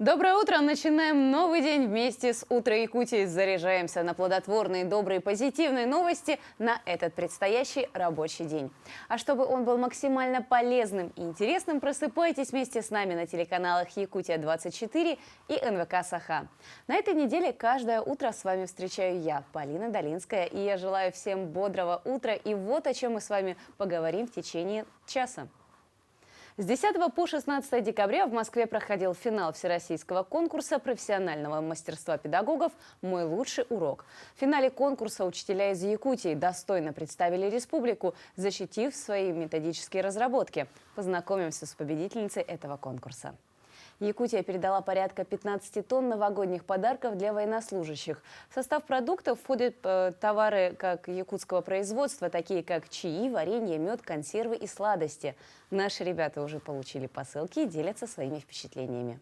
Доброе утро! Начинаем новый день вместе с «Утро Якутии». Заряжаемся на плодотворные, добрые, позитивные новости на этот предстоящий рабочий день. А чтобы он был максимально полезным и интересным, просыпайтесь вместе с нами на телеканалах «Якутия-24» и НВК «Саха». На этой неделе каждое утро с вами встречаю я, Полина Долинская, и я желаю всем бодрого утра. И вот о чем мы с вами поговорим в течение часа. С 10 по 16 декабря в Москве проходил финал всероссийского конкурса профессионального мастерства педагогов «Мой лучший урок». В финале конкурса учителя из Якутии достойно представили республику, защитив свои методические разработки. Познакомимся с победительницей этого конкурса. Якутия передала порядка 15 тонн новогодних подарков для военнослужащих. В состав продуктов входят товары как якутского производства, такие как чаи, варенье, мед, консервы и сладости. Наши ребята уже получили посылки и делятся своими впечатлениями.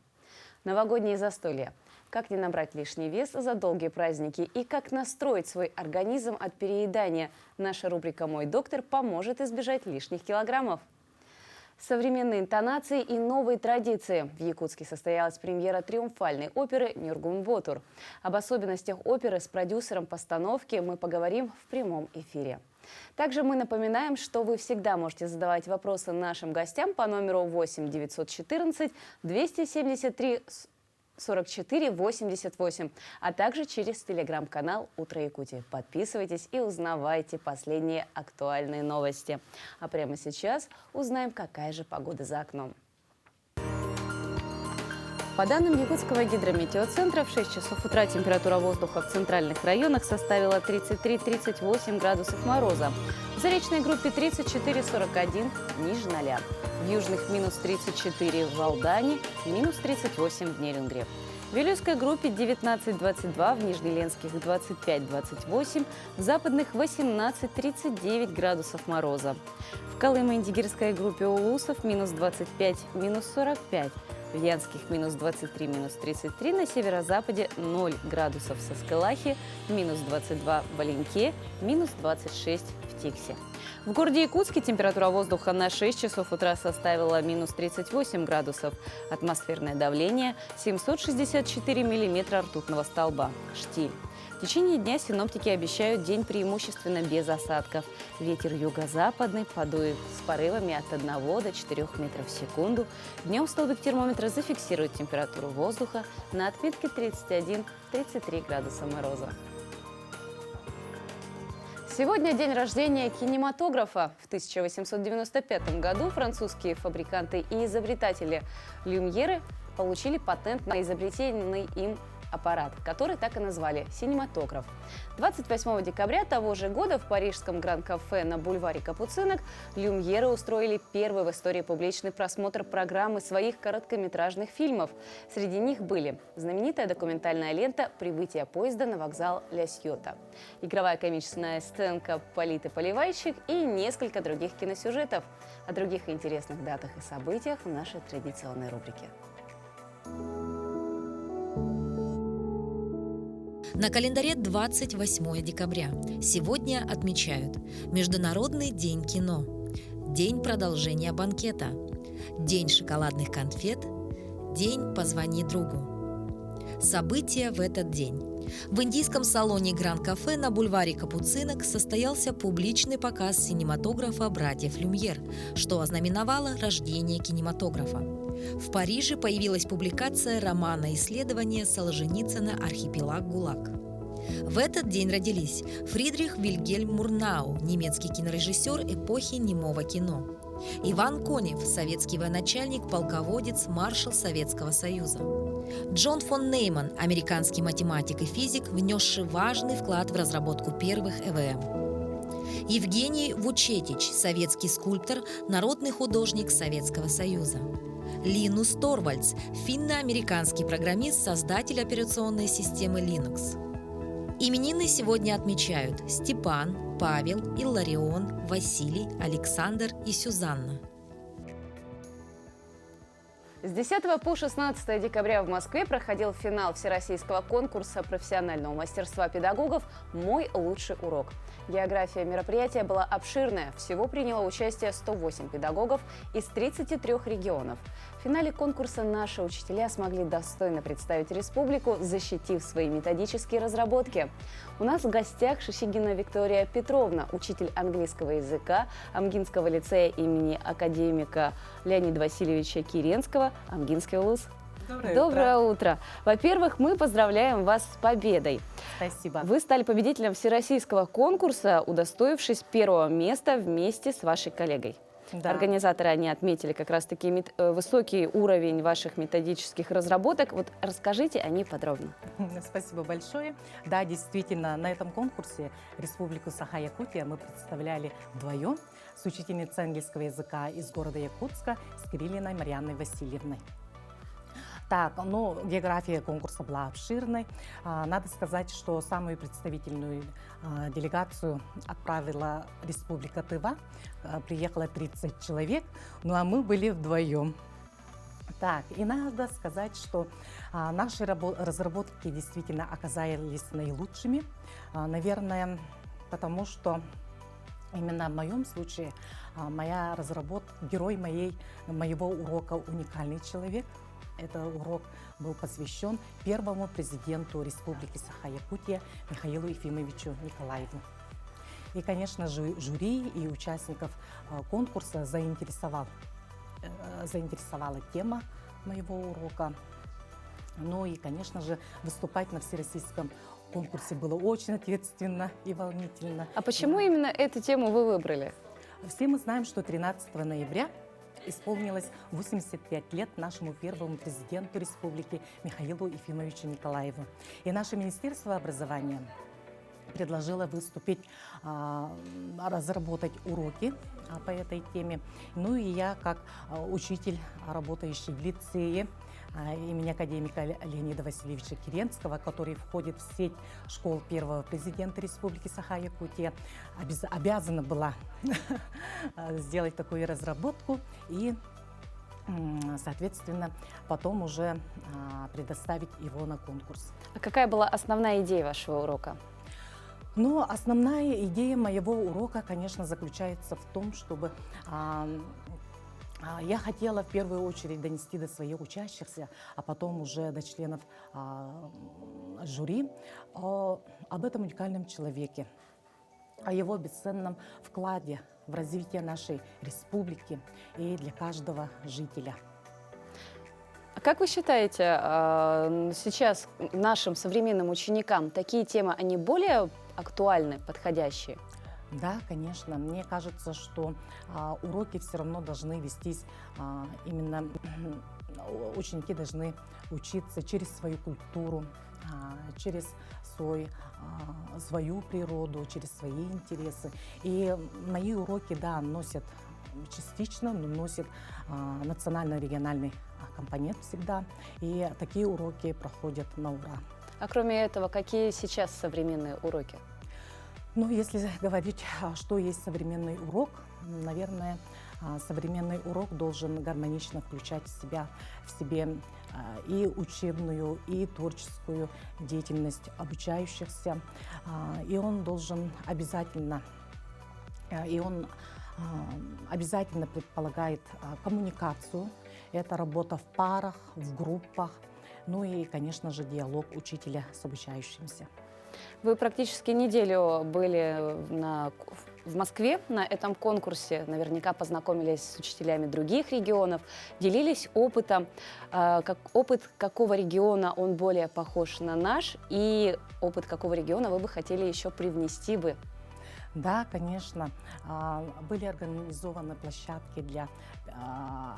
Новогодние застолья. Как не набрать лишний вес за долгие праздники и как настроить свой организм от переедания. Наша рубрика «Мой доктор» поможет избежать лишних килограммов. Современные интонации и новые традиции. В Якутске состоялась премьера триумфальной оперы «Нюргун Ботур». Об особенностях оперы с продюсером постановки мы поговорим в прямом эфире. Также мы напоминаем, что вы всегда можете задавать вопросы нашим гостям по номеру 8 914 273 44 88, а также через телеграм-канал «Утро Якутии». Подписывайтесь и узнавайте последние актуальные новости. А прямо сейчас узнаем, какая же погода за окном. По данным Якутского гидрометеоцентра, в 6 часов утра температура воздуха в центральных районах составила 33-38 градусов мороза. В заречной группе 34-41, ниже 0. В южных минус 34 в Алдане, минус 38 в Нерюнгре. В Вилюйской группе 19-22, в Нижнеленских 25-28, в западных 18-39 градусов мороза. В Колымо-Индигирской группе Улусов минус 25, минус 45. В Янских минус 23, минус 33, на северо-западе 0 градусов в Саскалахе, минус 22 в Оленьке, минус 26 в Тиксе. В городе Якутске температура воздуха на 6 часов утра составила минус 38 градусов. Атмосферное давление 764 миллиметра ртутного столба. Штиль. В течение дня синоптики обещают день преимущественно без осадков. Ветер юго-западный подует с порывами от 1 до 4 метров в секунду. Днем столбик термометра зафиксирует температуру воздуха на отметке 31-33 градуса мороза. Сегодня день рождения кинематографа. В 1895 году французские фабриканты и изобретатели люмьеры получили патент на изобретенный им аппарат, который так и назвали – синематограф. 28 декабря того же года в парижском Гран-кафе на бульваре Капуцинок люмьеры устроили первый в истории публичный просмотр программы своих короткометражных фильмов. Среди них были знаменитая документальная лента «Прибытие поезда на вокзал Ля Сьота», игровая комическая сценка «Политый поливальщик» и несколько других киносюжетов. О других интересных датах и событиях в нашей традиционной рубрике. На календаре 28 декабря. Сегодня отмечают Международный день кино, День продолжения банкета, День шоколадных конфет, День «Позвони другу». События в этот день. В индийском салоне Гран-кафе на бульваре Капуцинок состоялся публичный показ синематографа братьев Люмьер, что ознаменовало рождение кинематографа. В Париже появилась публикация романа исследования Солженицына «Архипелаг ГУЛАГ». В этот день родились Фридрих Вильгельм Мурнау, немецкий кинорежиссер эпохи немого кино; Иван Конев, советский военачальник, полководец, маршал Советского Союза; Джон фон Нейман, американский математик и физик, внесший важный вклад в разработку первых ЭВМ; Евгений Вучетич, советский скульптор, народный художник Советского Союза; Линус Торвальдс, финно-американский программист, создатель операционной системы Linux. Именины сегодня отмечают Степан, Павел, Илларион, Василий, Александр и Сюзанна. С 10 по 16 декабря в Москве проходил финал всероссийского конкурса профессионального мастерства педагогов «Мой лучший урок». География мероприятия была обширная. Всего приняло участие 108 педагогов из 33 регионов. В финале конкурса наши учителя смогли достойно представить республику, защитив свои методические разработки. У нас в гостях Шишигина Виктория Петровна, учитель английского языка Амгинского лицея имени академика Леонида Васильевича Киренского, Амгинский вуз. Доброе утро. Во-первых, мы поздравляем вас с победой. Спасибо. Вы стали победителем всероссийского конкурса, удостоившись первого места вместе с вашей коллегой. Да. Организаторы, они отметили как раз-таки высокий уровень ваших методических разработок. Вот расскажите о них подробно. Спасибо большое. Да, действительно, на этом конкурсе Республику Саха-Якутия мы представляли вдвоем с учительницей английского языка из города Якутска, с Кириллиной Марьяной Васильевной. Так, ну, география конкурса была обширной. Надо сказать, что самую представительную делегацию отправила Республика Тыва. Приехало 30 человек, ну а мы были вдвоем. Так, и надо сказать, что наши разработки действительно оказались наилучшими. Наверное, потому что именно в моем случае моя разработка, герой моего урока уникальный человек. Этот урок был посвящен первому президенту Республики Саха-Якутия Михаилу Ефимовичу Николаеву. И, конечно же, жюри и участников конкурса заинтересовала тема моего урока. Ну и, конечно же, выступать на всероссийском конкурсе было очень ответственно и волнительно. А почему именно эту тему вы выбрали? Все мы знаем, что 13 ноября исполнилось 85 лет нашему первому президенту республики Михаилу Ефимовичу Николаеву. И наше Министерство образования предложило выступить, разработать уроки по этой теме. Ну и я, как учитель, работающий в лицее имени академика Леонида Васильевича Киренского, который входит в сеть школ первого президента Республики Саха-Якутия, обязана была сделать такую разработку и, соответственно, потом уже предоставить его на конкурс. А какая была основная идея вашего урока? Но основная идея моего урока, конечно, заключается в том, чтобы я хотела в первую очередь донести до своих учащихся, а потом уже до членов жюри об этом уникальном человеке, о его бесценном вкладе в развитие нашей республики и для каждого жителя. А как вы считаете, сейчас нашим современным ученикам такие темы, они более актуальны, подходящие? Да, конечно. Мне кажется, что уроки все равно должны вестись именно, ученики должны учиться через свою культуру, через свою природу, через свои интересы. И мои уроки, да, носят частично, но носят национально-региональный компонент всегда. И такие уроки проходят на ура. А кроме этого, какие сейчас современные уроки? Ну, если говорить, что есть современный урок, наверное, современный урок должен гармонично включать в себе и учебную, и творческую деятельность обучающихся. И он должен обязательно предполагает коммуникацию. Это работа в парах, в группах, ну и, конечно же, диалог учителя с обучающимся. Вы практически неделю были в Москве на этом конкурсе, наверняка познакомились с учителями других регионов, делились опытом. Опыт какого региона он более похож на наш, и опыт какого региона вы бы хотели еще привнести бы? Да, конечно. Были организованы площадки для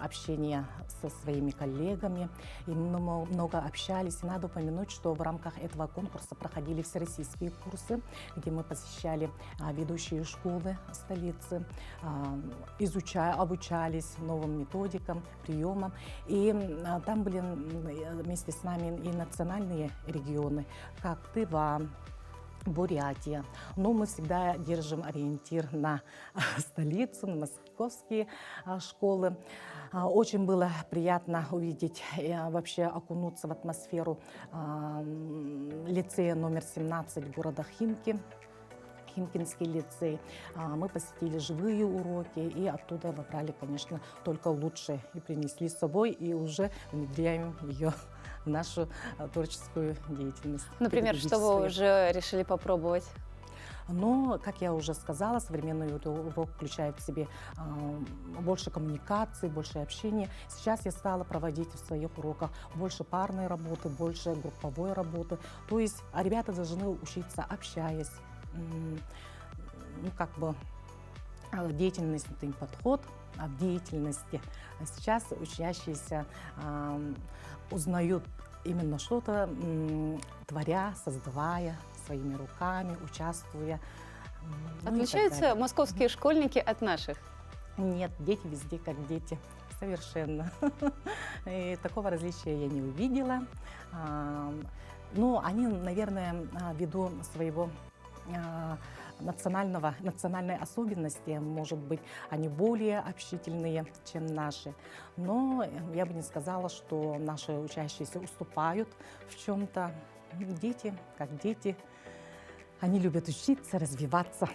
общения со своими коллегами, и много общались. И надо упомянуть, что в рамках этого конкурса проходили всероссийские курсы, где мы посещали ведущие школы столицы, обучались новым методикам, приемам. И там были вместе с нами и национальные регионы, как Тыва, Бурятия. Но мы всегда держим ориентир на столицу, на московские школы. Очень было приятно увидеть, вообще окунуться в атмосферу лицея номер 17 города Химки. Химкинский лицей. Мы посетили живые уроки и оттуда выбрали, конечно, только лучшее и принесли с собой, и уже внедряем ее в нашу творческую деятельность. Например, что вы уже решили попробовать? Но, как я уже сказала, современный урок включает в себе больше коммуникации, больше общения. Сейчас я стала проводить в своих уроках больше парной работы, больше групповой работы. То есть ребята должны учиться, общаясь, деятельностный подход в деятельности. Сейчас учащиеся узнают именно что-то, творя, создавая своими руками, участвуя. Отличаются московские школьники от наших? Нет, дети везде как дети. Совершенно. И такого различия я не увидела. Но они, наверное, ввиду своего национальной особенности, может быть, они более общительные, чем наши. Но я бы не сказала, что наши учащиеся уступают в чем-то. Дети, как дети, они любят учиться, развиваться.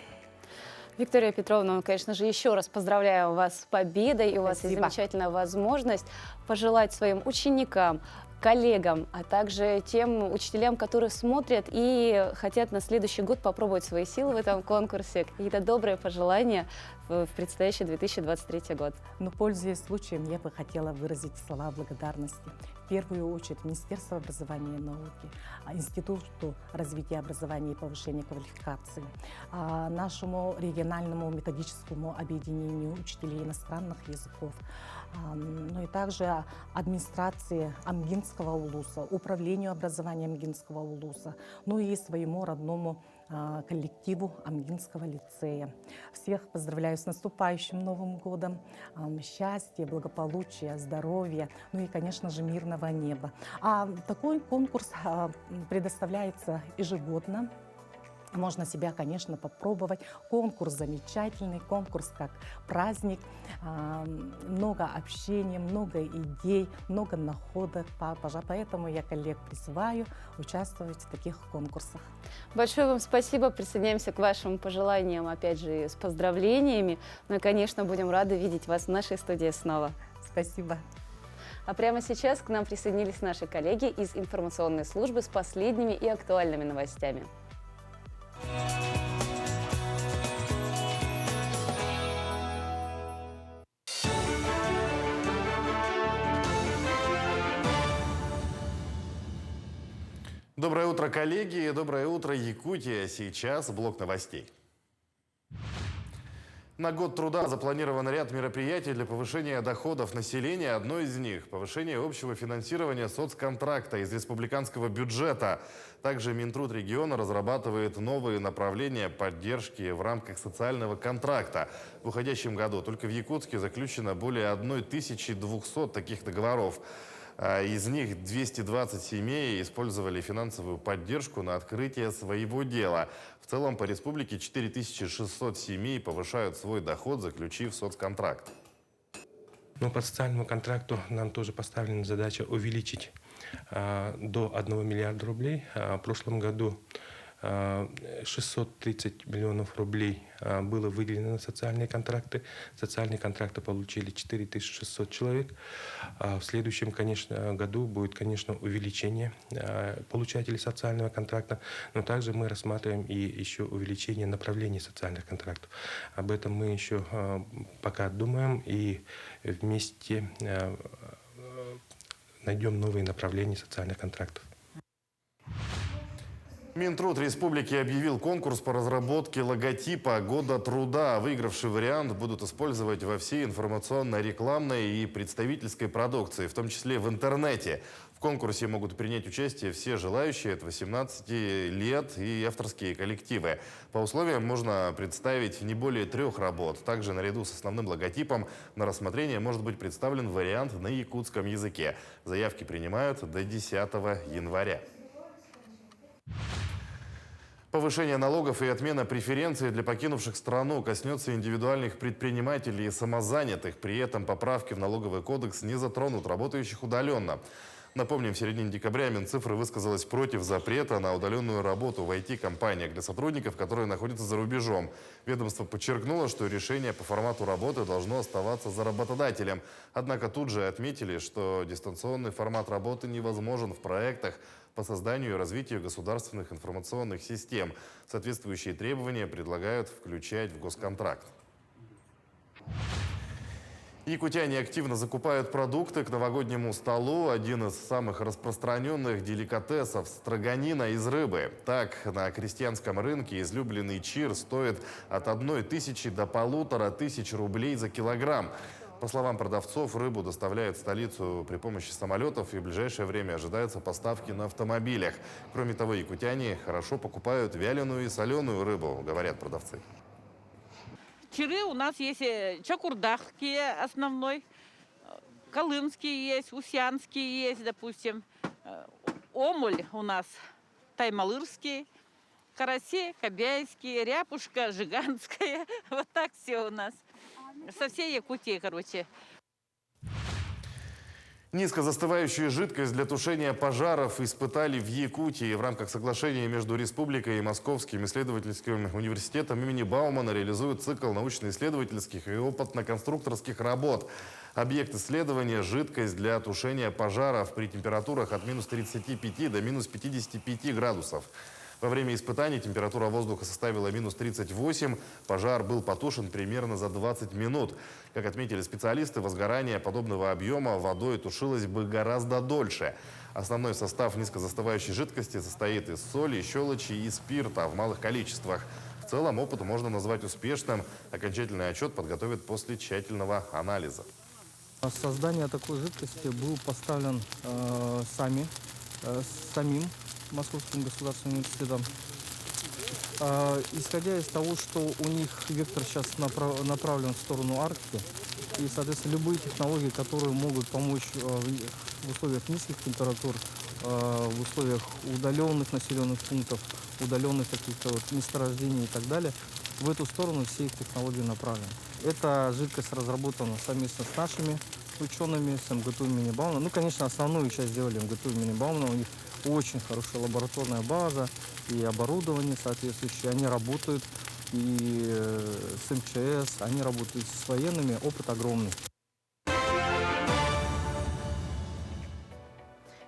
Виктория Петровна, конечно же, еще раз поздравляю вас с победой. И у вас есть Спасибо. замечательная возможность пожелать своим ученикам, коллегам, а также тем учителям, которые смотрят и хотят на следующий год попробовать свои силы в этом конкурсе. Какие-то добрые пожелания в предстоящий 2023 год. Но, пользуясь случаем, я бы хотела выразить слова благодарности. В первую очередь Министерству образования и науки, Институту развития образования и повышения квалификации, нашему региональному методическому объединению учителей иностранных языков, ну и также администрации Амгинского улуса, управлению образования Амгинского улуса, ну и своему родному коллективу Амгинского лицея. Всех поздравляю с наступающим Новым годом, счастья, благополучия, здоровья, ну и, конечно же, мирного неба. Такой конкурс предоставляется ежегодно. Можно себя, конечно, попробовать. Конкурс замечательный, конкурс как праздник. Много общения, много идей, много находок. Поэтому я коллег призываю участвовать в таких конкурсах. Большое вам спасибо. Присоединяемся к вашим пожеланиям, опять же, с поздравлениями. Ну и, конечно, будем рады видеть вас в нашей студии снова. Спасибо. А прямо сейчас к нам присоединились наши коллеги из информационной службы с последними и актуальными новостями. Доброе утро, коллеги! Доброе утро, Якутия! Сейчас блок новостей. На год труда запланирован ряд мероприятий для повышения доходов населения. Одно из них – повышение общего финансирования соцконтракта из республиканского бюджета. Также Минтруд региона разрабатывает новые направления поддержки в рамках социального контракта. В уходящем году только в Якутске заключено более 1200 таких договоров. Из них 220 семей использовали финансовую поддержку на открытие своего дела. В целом по республике 4600 семей повышают свой доход, заключив соцконтракт. Но по социальному контракту нам тоже поставлена задача увеличить до 1 миллиарда рублей. В прошлом году 630 миллионов рублей было выделено на социальные контракты. Социальные контракты получили 4600 человек. В следующем, конечно, году будет, конечно, увеличение получателей социального контракта, но также мы рассматриваем и еще увеличение направлений социальных контрактов. Об этом мы еще пока думаем и вместе найдем новые направления социальных контрактов. Минтруд республики объявил конкурс по разработке логотипа Года труда. Выигравший вариант будут использовать во всей информационно-рекламной и представительской продукции, в том числе в интернете. В конкурсе могут принять участие все желающие от 18 лет и авторские коллективы. По условиям можно представить не более 3 работ. Также наряду с основным логотипом на рассмотрение может быть представлен вариант на якутском языке. Заявки принимают до 10 января. Повышение налогов и отмена преференций для покинувших страну коснется индивидуальных предпринимателей и самозанятых. При этом поправки в налоговый кодекс не затронут работающих удаленно. Напомним, в середине декабря Минцифры высказалась против запрета на удаленную работу в IT-компаниях для сотрудников, которые находятся за рубежом. Ведомство подчеркнуло, что решение по формату работы должно оставаться за работодателем. Однако тут же отметили, что дистанционный формат работы невозможен в проектах по созданию и развитию государственных информационных систем. Соответствующие требования предлагают включать в госконтракт. Якутяне активно закупают продукты к новогоднему столу. Один из самых распространенных деликатесов – строганина из рыбы. Так, на крестьянском рынке излюбленный чир стоит от 1000 до 1500 рублей за килограмм. По словам продавцов, рыбу доставляют в столицу при помощи самолетов, и в ближайшее время ожидаются поставки на автомобилях. Кроме того, якутяне хорошо покупают вяленую и соленую рыбу, говорят продавцы. Чиры у нас есть чакурдахский основной, колымский есть, усянский есть, допустим. Омуль у нас таймалырский, караси кобяйский, ряпушка жиганская. Вот так все у нас. Со всей Якутии, короче. Низкозастывающую жидкость для тушения пожаров испытали в Якутии. В рамках соглашения между республикой и Московским исследовательским университетом имени Баумана реализуют цикл научно-исследовательских и опытно-конструкторских работ. Объект исследования – жидкость для тушения пожаров при температурах от минус 35 до минус 55 градусов. Во время испытаний температура воздуха составила минус 38. Пожар был потушен примерно за 20 минут. Как отметили специалисты, возгорание подобного объема водой тушилось бы гораздо дольше. Основной состав низкозастывающей жидкости состоит из соли, щелочи и спирта в малых количествах. В целом опыт можно назвать успешным. Окончательный отчет подготовят после тщательного анализа. Создание такой жидкости был поставлен самим Московским государственным университетом. Исходя из того, что у них вектор сейчас направлен в сторону Арктики, и, соответственно, любые технологии, которые могут помочь в условиях низких температур, в условиях удаленных населенных пунктов, удаленных каких-то месторождений и так далее, в эту сторону все их технологии направлены. Эта жидкость разработана совместно с нашими учеными, с МГТУ имени Баумана. Ну, конечно, основную часть сделали МГТУ имени Баумана. У них очень хорошая лабораторная база и оборудование соответствующее. Они работают и с МЧС, они работают с военными. Опыт огромный.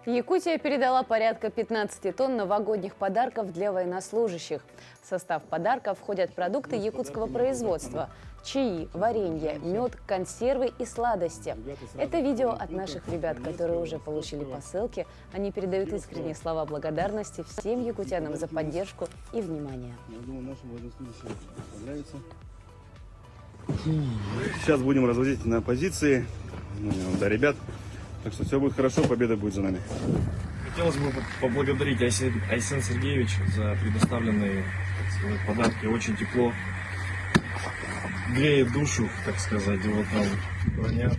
Якутия передала порядка 15 тонн новогодних подарков для военнослужащих. В состав подарков входят продукты якутского производства – чаи, варенье, мед, консервы и сладости. Это видео от наших ребят, которые уже получили посылки. Они передают искренние слова благодарности всем якутянам за поддержку и внимание. Я думаю, нашим военнослужащим понравится. Сейчас будем развозить на позиции до ребят. Так что все будет хорошо, победа будет за нами. Хотелось бы поблагодарить Айсен Сергеевич за предоставленные, так сказать, подарки. Очень тепло, греет душу, так сказать. Вот там броня,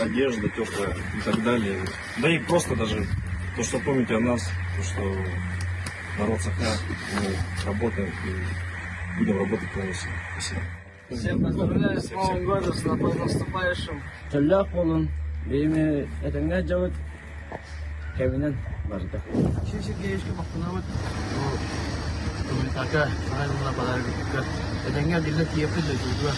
одежда теплая и так далее. Да и просто даже то, что помните о нас, то, что народ Саха, мы работаем и будем работать полностью. Спасибо. Всем поздравляю с Новым годом, с наступающим. Талях полон. Время это меня делает кабинет барды. Чив Сергеевичке мақтанамын. Республикаға сарайына подарок. Это меня для киепли для жуга.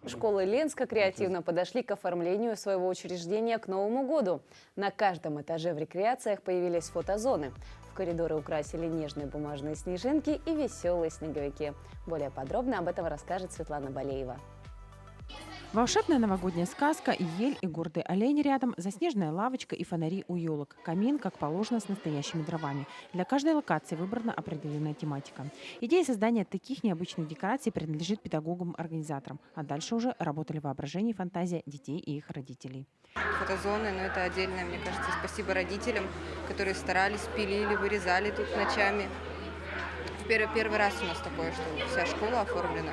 Школы Ленска креативно подошли к оформлению своего учреждения к Новому году. На каждом этаже в рекреациях появились фотозоны. В коридоры украсили нежные бумажные снежинки и веселые снеговики. Более подробно об этом расскажет Светлана Балеева. Волшебная новогодняя сказка, ель и гордый олень рядом, заснеженная лавочка и фонари у елок. Камин, как положено, с настоящими дровами. Для каждой локации выбрана определенная тематика. Идея создания таких необычных декораций принадлежит педагогам-организаторам. А дальше уже работали воображение и фантазия детей и их родителей. Фотозоны, но это отдельное, мне кажется, спасибо родителям, которые старались, пилили, вырезали тут ночами. Первый раз у нас такое, что вся школа оформлена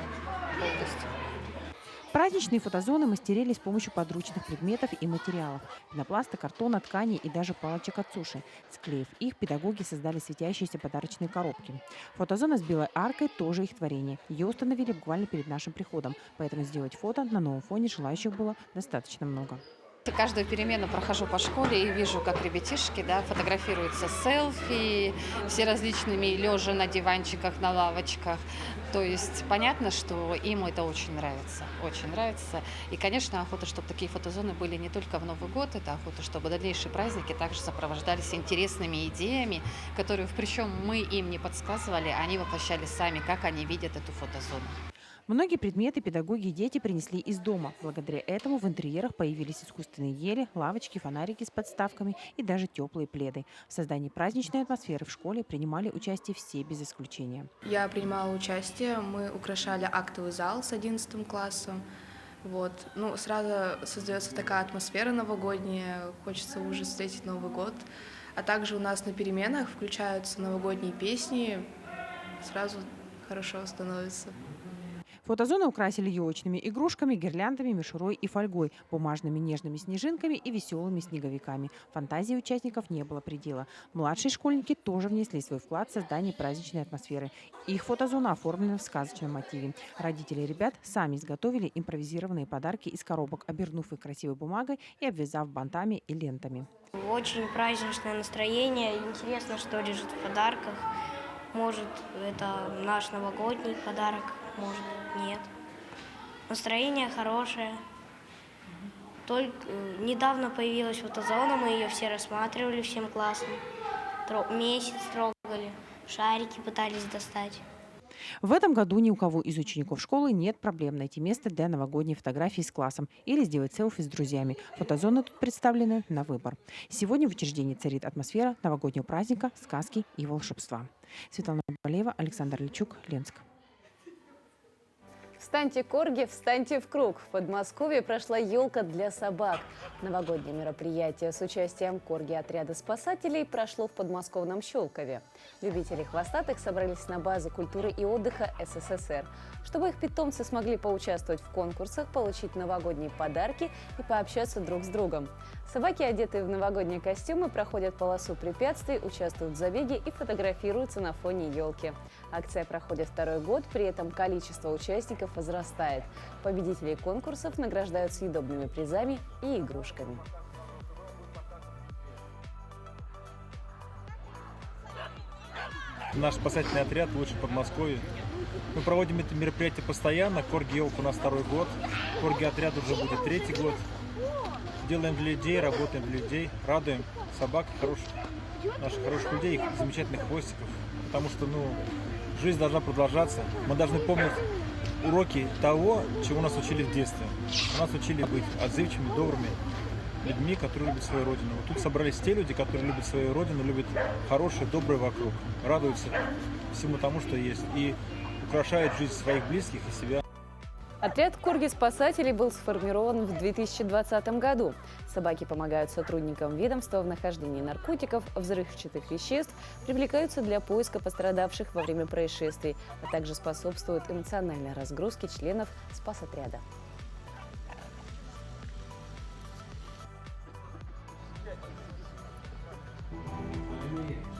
полностью. Праздничные фотозоны мастерили с помощью подручных предметов и материалов – пенопласта, картона, ткани и даже палочек от суши. Склеив их, педагоги создали светящиеся подарочные коробки. Фотозона с белой аркой – тоже их творение. Ее установили буквально перед нашим приходом, поэтому сделать фото на новом фоне желающих было достаточно много. Каждую перемену прохожу по школе и вижу, как ребятишки фотографируются с селфи, все различными, лежа на диванчиках, на лавочках. То есть понятно, что им это очень нравится, очень нравится. И, конечно, охота, чтобы такие фотозоны были не только в Новый год, это охота, чтобы дальнейшие праздники также сопровождались интересными идеями, которые, причем мы им не подсказывали, они воплощали сами, как они видят эту фотозону. Многие предметы педагоги и дети принесли из дома. Благодаря этому в интерьерах появились искусственные ели, лавочки, фонарики с подставками и даже теплые пледы. В создании праздничной атмосферы в школе принимали участие все без исключения. Я принимала участие, мы украшали актовый зал с 11 классом. Сразу создается такая атмосфера новогодняя, хочется уже встретить Новый год. А также у нас на переменах включаются новогодние песни, сразу хорошо становится. Фотозоны украсили елочными игрушками, гирляндами, мишурой и фольгой, бумажными нежными снежинками и веселыми снеговиками. Фантазии участников не было предела. Младшие школьники тоже внесли свой вклад в создание праздничной атмосферы. Их фотозона оформлена в сказочном мотиве. Родители ребят сами изготовили импровизированные подарки из коробок, обернув их красивой бумагой и обвязав бантами и лентами. Очень праздничное настроение. Интересно, что лежит в подарках. Может, это наш новогодний подарок, может, нет. Настроение хорошее. Только недавно появилась фотозона, мы ее все рассматривали всем классом. Месяц трогали, шарики пытались достать. В этом году ни у кого из учеников школы нет проблем найти место для новогодней фотографии с классом или сделать селфи с друзьями. Фотозоны тут представлены на выбор. Сегодня в учреждении царит атмосфера новогоднего праздника, сказки и волшебства. Светлана Болеева, Александр Личук, Ленск. Встаньте, корги, встаньте в круг. В Подмосковье прошла елка для собак. Новогоднее мероприятие с участием корги отряда спасателей прошло в подмосковном Щелкове. Любители хвостатых собрались на базе культуры и отдыха СССР, чтобы их питомцы смогли поучаствовать в конкурсах, получить новогодние подарки и пообщаться друг с другом. Собаки, одетые в новогодние костюмы, проходят полосу препятствий, участвуют в забеге и фотографируются на фоне елки. Акция проходит второй год, при этом количество участников возрастает. Победителей конкурсов награждают съедобными призами и игрушками. Наш спасательный отряд «Лучший Подмосковье». Мы проводим это мероприятие постоянно. Корги-елка у нас второй год. Корги-отряд уже будет третий год. Делаем для людей, работаем для людей, радуем собак, наших хороших людей, их замечательных хвостиков. Потому что жизнь должна продолжаться. Мы должны помнить уроки того, чего нас учили в детстве. Нас учили быть отзывчивыми, добрыми людьми, которые любят свою родину. Вот тут собрались те люди, которые любят свою родину, любят хорошее, доброе вокруг, радуются всему тому, что есть, и украшают жизнь своих близких и себя. Отряд корги-спасателей был сформирован в 2020 году. Собаки помогают сотрудникам ведомства в нахождении наркотиков, взрывчатых веществ, привлекаются для поиска пострадавших во время происшествий, а также способствуют эмоциональной разгрузке членов спасотряда.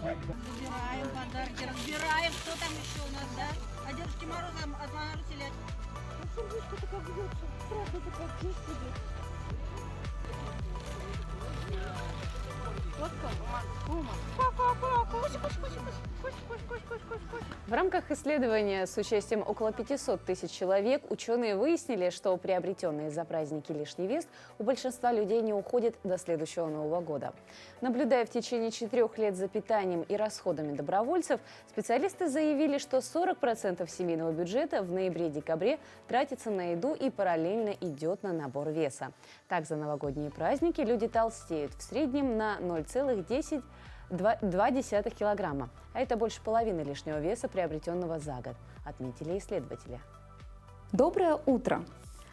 Разбираем подарки, разбираем, что там еще у нас, да? А Дедушке Морозу отморозили. Ну, сердечко-то как бьется, страшно-то как, Господи. В рамках исследования с участием около 500 тысяч человек ученые выяснили, что приобретенные за праздники лишний вес у большинства людей не уходит до следующего Нового года. Наблюдая в течение 4 лет за питанием и расходами добровольцев, специалисты заявили, что 40% семейного бюджета в ноябре-декабре тратится на еду и параллельно идет на набор веса. Так, за новогодние праздники люди толстеют в среднем на 0,2 килограмма. А это больше половины лишнего веса, приобретенного за год, отметили исследователи. Доброе утро!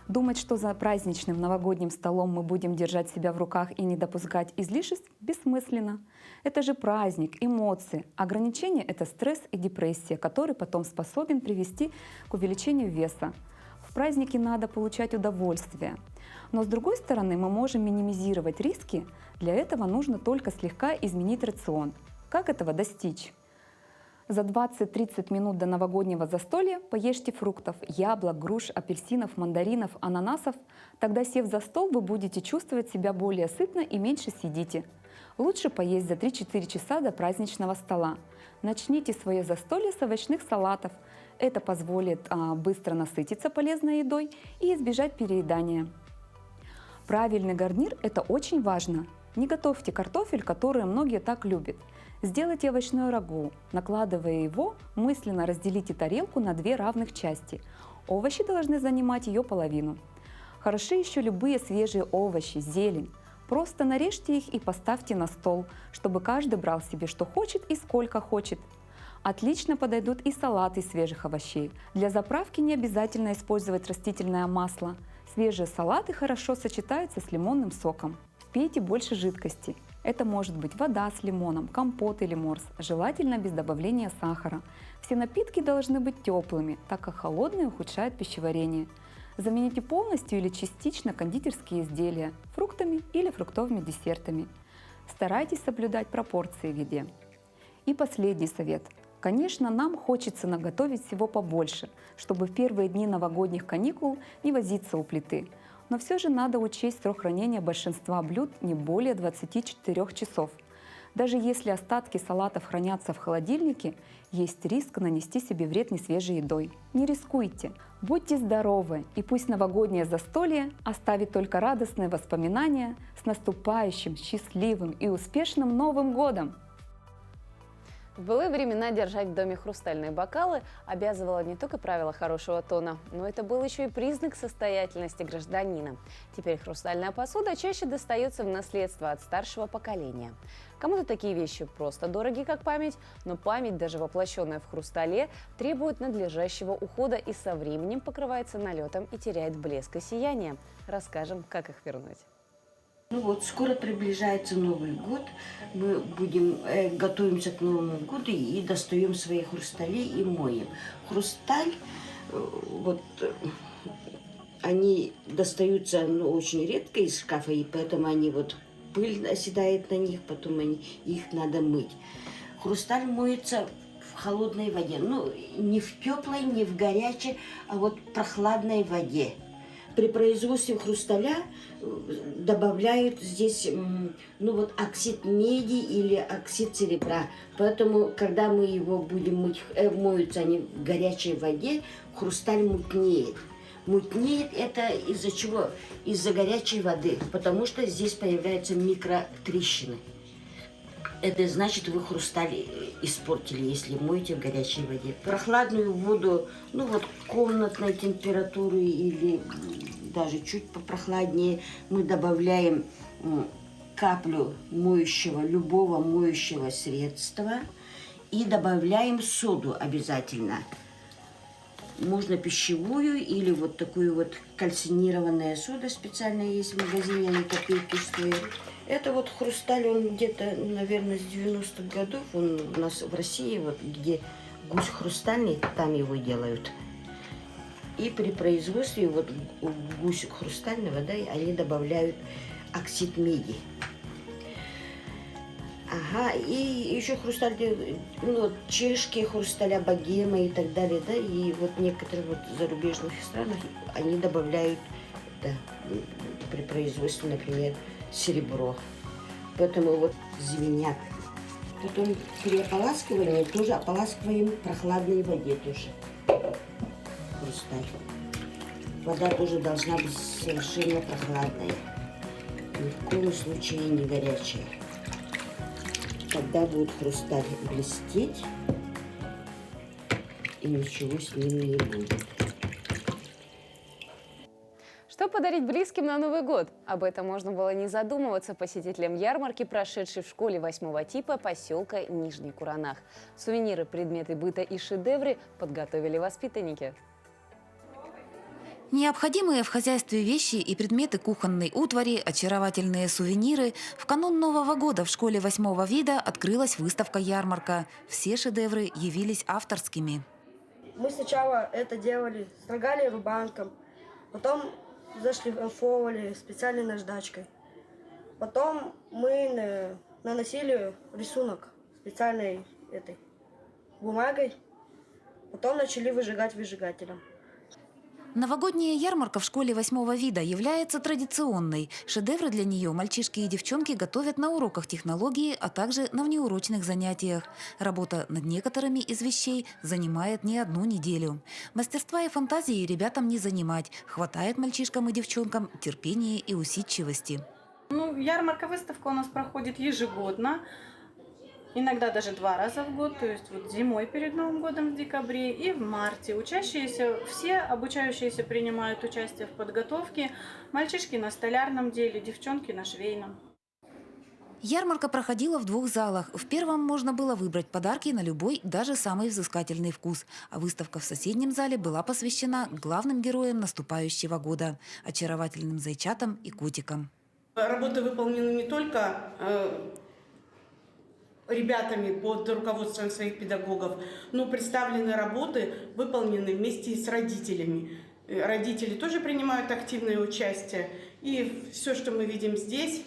Думать, что за праздничным новогодним столом мы будем держать себя в руках и не допускать излишеств, бессмысленно. Это же праздник, эмоции. Ограничение – это стресс и депрессия, который потом способен привести к увеличению веса. В праздники надо получать удовольствие. Но с другой стороны, мы можем минимизировать риски. Для этого нужно только слегка изменить рацион. Как этого достичь? За 20-30 минут до новогоднего застолья поешьте фруктов, яблок, груш, апельсинов, мандаринов, ананасов. Тогда, сев за стол, вы будете чувствовать себя более сытно и меньше съедите. Лучше поесть за 3-4 часа до праздничного стола. Начните свое застолье с овощных салатов. Это позволит быстро насытиться полезной едой и избежать переедания. Правильный гарнир – это очень важно. Не готовьте картофель, который многие так любят. Сделайте овощное рагу. Накладывая его, мысленно разделите тарелку на 2 равных части. Овощи должны занимать ее половину. Хороши еще любые свежие овощи, зелень. Просто нарежьте их и поставьте на стол, чтобы каждый брал себе что хочет и сколько хочет. Отлично подойдут и салаты из свежих овощей. Для заправки не обязательно использовать растительное масло. Свежие салаты хорошо сочетаются с лимонным соком. Пейте больше жидкости. Это может быть вода с лимоном, компот или морс, желательно без добавления сахара. Все напитки должны быть теплыми, так как холодные ухудшают пищеварение. Замените полностью или частично кондитерские изделия фруктами или фруктовыми десертами. Старайтесь соблюдать пропорции в еде. И последний совет. Конечно, нам хочется наготовить всего побольше, чтобы в первые дни новогодних каникул не возиться у плиты. Но все же надо учесть срок хранения большинства блюд не более 24 часов. Даже если остатки салатов хранятся в холодильнике, есть риск нанести себе вред несвежей едой. Не рискуйте, будьте здоровы, и пусть новогоднее застолье оставит только радостные воспоминания. С наступающим, счастливым и успешным Новым годом! В былые времена держать в доме хрустальные бокалы обязывало не только правило хорошего тона, но это был еще и признак состоятельности гражданина. Теперь хрустальная посуда чаще достается в наследство от старшего поколения. Кому-то такие вещи просто дороги, как память, но память, даже воплощенная в хрустале, требует надлежащего ухода и со временем покрывается налетом и теряет блеск и сияние. Расскажем, как их вернуть. Ну вот, скоро приближается Новый год, мы готовимся к Новому году и достаем свои хрустали и моем. Хрусталь, они достаются очень редко из шкафа, и поэтому пыль оседает на них, потом их надо мыть. Хрусталь моется в холодной воде, не в теплой, не в горячей, а прохладной воде. При производстве хрусталя добавляют здесь оксид меди или оксид серебра. Поэтому, когда мы его будем мыть, моются они в горячей воде, хрусталь мутнеет. Мутнеет это из-за чего? Из-за горячей воды, потому что здесь появляются микротрещины. Это значит, вы хрусталь испортили, если моете в горячей воде. Прохладную воду, комнатной температуры или даже чуть попрохладнее, мы добавляем каплю любого моющего средства и добавляем соду обязательно. Можно пищевую или такую кальцинированная сода специальная есть в магазине, они копейки стоят. Это хрусталь, он где-то, наверное, с 90-х годов, он у нас в России, где гусь хрустальный, там его делают. И при производстве гусь хрустального, они добавляют оксид меди. Ага, и еще хрусталь, чешские хрусталя, богема и так далее, и некоторые зарубежных странах они добавляют, при производстве, например, серебро. Поэтому звенят. Потом при ополаскивании тоже ополаскиваем в прохладной воде тоже. Хрусталь. Вода тоже должна быть совершенно прохладная. Ни в коем случае не горячая. Тогда будет хрусталь блестеть и ничего с ним не будет. Что подарить близким на Новый год? Об этом можно было не задумываться посетителям ярмарки, прошедшей в школе 8-го типа поселка Нижний Куранах. Сувениры, предметы быта и шедевры подготовили воспитанники. Необходимые в хозяйстве вещи и предметы кухонной утвари, очаровательные сувениры. В канун Нового года в школе 8-го вида открылась выставка-ярмарка. Все шедевры явились авторскими. Мы сначала это делали, строгали рубанком, Потом зашлифовали специальной наждачкой. Потом мы наносили рисунок специальной этой бумагой. Потом начали выжигать выжигателем. Новогодняя ярмарка в школе 8-го вида является традиционной. Шедевры для нее мальчишки и девчонки готовят на уроках технологии, а также на внеурочных занятиях. Работа над некоторыми из вещей занимает не одну неделю. Мастерства и фантазии ребятам не занимать. Хватает мальчишкам и девчонкам терпения и усидчивости. Ярмарка-выставка у нас проходит ежегодно. Иногда даже 2 раза в год, то есть вот зимой перед Новым годом в декабре и в марте. Учащиеся, все обучающиеся принимают участие в подготовке. Мальчишки на столярном деле, девчонки на швейном. Ярмарка проходила в 2 залах. В первом можно было выбрать подарки на любой, даже самый взыскательный вкус. А выставка в соседнем зале была посвящена главным героям наступающего года – очаровательным зайчатам и котикам. Работы выполнены не только ребятами под руководством своих педагогов, но представлены работы выполнены вместе с родителями. Родители тоже принимают активное участие. И все, что мы видим здесь,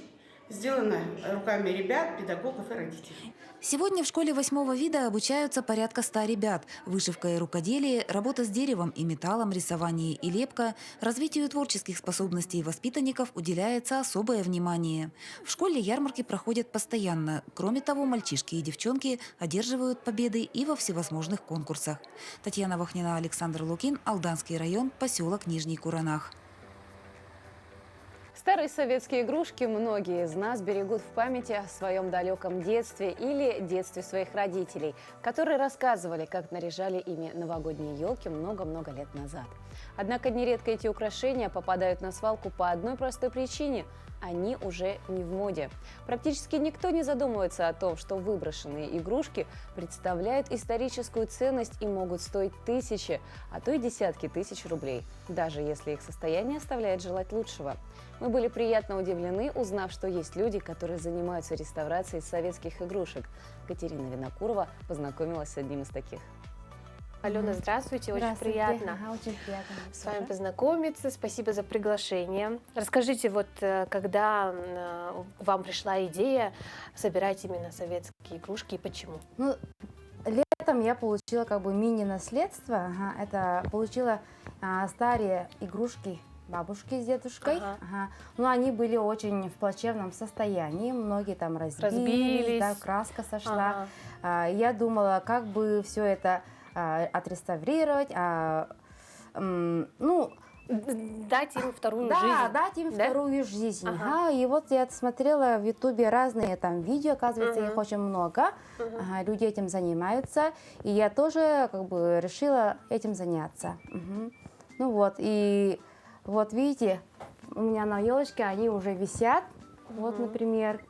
сделано руками ребят, педагогов и родителей. Сегодня в школе 8-го вида обучаются порядка 100 ребят. Вышивка и рукоделие, работа с деревом и металлом, рисование и лепка. Развитию творческих способностей воспитанников уделяется особое внимание. В школе ярмарки проходят постоянно. Кроме того, мальчишки и девчонки одерживают победы и во всевозможных конкурсах. Татьяна Вахнина, Александр Лукин, Алданский район, поселок Нижний Куранах. Старые советские игрушки многие из нас берегут в памяти о своем далеком детстве или детстве своих родителей, которые рассказывали, как наряжали ими новогодние елки много-много лет назад. Однако нередко эти украшения попадают на свалку по одной простой причине – они уже не в моде. Практически никто не задумывается о том, что выброшенные игрушки представляют историческую ценность и могут стоить тысячи, а то и десятки тысяч рублей, даже если их состояние оставляет желать лучшего. Мы были приятно удивлены, узнав, что есть люди, которые занимаются реставрацией советских игрушек. Катерина Винокурова познакомилась с одним из таких. Алена, здравствуйте, очень приятно. Очень приятно с вами познакомиться. Спасибо за приглашение. Расскажите, вот когда вам пришла идея собирать именно советские игрушки и почему? Ну, летом я получила как бы мини-наследство. Это получила старые игрушки бабушки с дедушкой. Но они были очень в плачевном состоянии. Многие там разбились. Да, краска сошла. Я думала, как бы все это отреставрировать, дать им вторую жизнь. Да, дать им вторую жизнь. И вот я смотрела в Ютубе разные там видео, оказывается, их очень много. Люди этим занимаются. И я тоже как бы решила этим заняться. Ну вот, и вот видите, у меня на елочке они уже висят. Вот, например.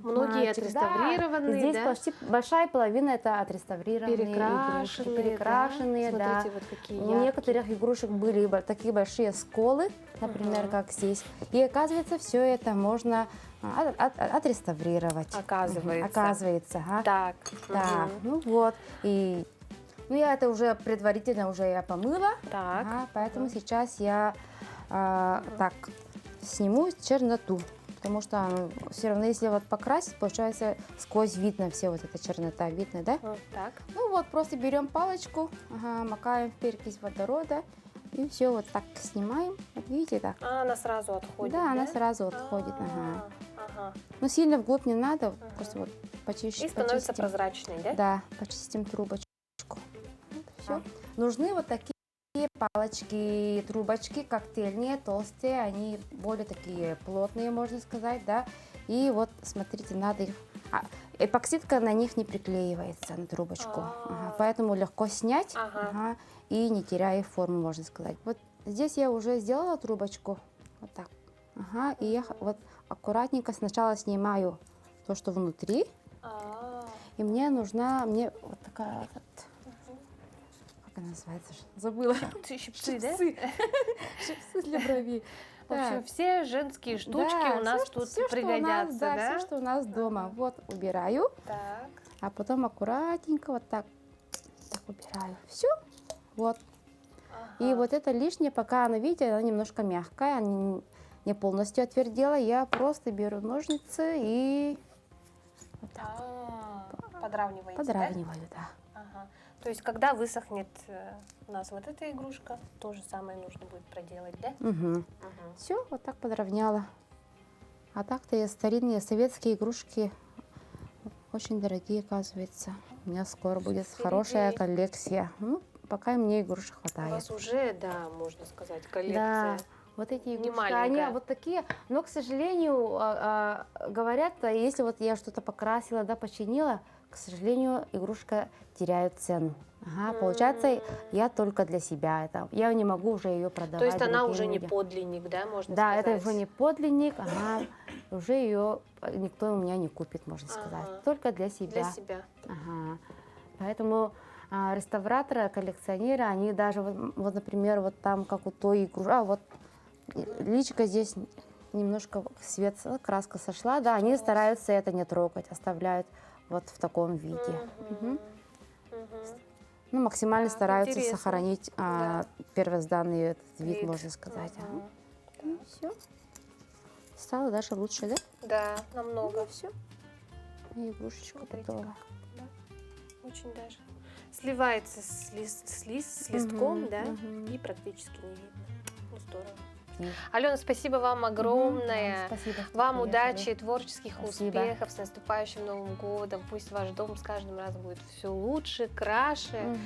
Многие отреставрированы, да? Здесь да? почти большая половина это отреставрированные игрушки, перекрашенные, да. Смотрите, вот какие У некоторых игрушек были такие большие сколы, например, как здесь. И оказывается, все это можно отреставрировать. Оказывается. Так. Да, ну вот. И я это уже предварительно я помыла. Так. Поэтому сейчас я так сниму черноту. Потому что все равно, если вот покрасить, получается, сквозь видно все вот эта чернота, видно, да? Так. Ну вот, просто берем палочку, макаем в перекись водорода, и все вот так снимаем, вот видите, так. Она сразу отходит, да? Она сразу отходит, Но сильно вглубь не надо, просто вот почистим. И становится прозрачной, да? Да, почистим трубочку. Все. Нужны вот такие палочки, трубочки коктейльные, толстые, они более такие плотные, можно сказать, да. И вот, смотрите, надо их... эпоксидка на них не приклеивается, на трубочку. Поэтому легко снять и не теряя форму, можно сказать. Вот здесь я уже сделала трубочку, вот так. И я вот аккуратненько сначала снимаю то, что внутри. И мне нужна вот такая вот... Как она называется? Забыла. Щипцы, да? Щипцы для бровей. В общем, все женские штучки у нас тут пригодятся, да? Все, что у нас дома. Вот убираю. Так. А потом аккуратненько вот так убираю. Все. Вот. И вот это лишнее, пока она, видите, она немножко мягкая, она не полностью отвердела, я просто беру ножницы и вот так Подравниваете, подравниваю, да? Ага. То есть, когда высохнет у нас вот эта игрушка, то же самое нужно будет проделать, да? Все, вот так подровняла. А так-то я старинные советские игрушки очень дорогие, оказывается. У меня скоро будет хорошая коллекция. Ну, пока мне игрушек У хватает. вас уже, да, можно сказать, Да, коллекция. вот эти Не игрушки, они маленькая. вот такие, но, к сожалению, говорят, если вот я что-то покрасила, да, починила, к сожалению, игрушка теряет цену. Ага, получается, я только для себя это. Я не могу уже ее продавать. То есть она другим уже не людям. подлинник, да, можно Да, сказать? это уже не подлинник, ага, уже ее никто у меня не купит, можно сказать. Только для себя. Для себя. Ага. Поэтому реставраторы, коллекционеры, они даже, вот, например, вот там, как у той игрушки, вот личико здесь немножко свет, краска сошла, да, они стараются это не трогать, оставляют вот в таком виде. Мгм. Ну, максимально стараются интересно. сохранить первозданный этот вид, можно сказать. Ну, все. Стало даже лучше, да? Да, намного. Все. И игрушечка Смотрите готова. как, да. Очень даже. Сливается с листком, да, и практически не видно. Ну, здорово. Алена, спасибо вам огромное. Спасибо, что Вам приехали. удачи, творческих Спасибо. успехов, с наступающим Новым годом. Пусть ваш дом с каждым разом будет все лучше, краше.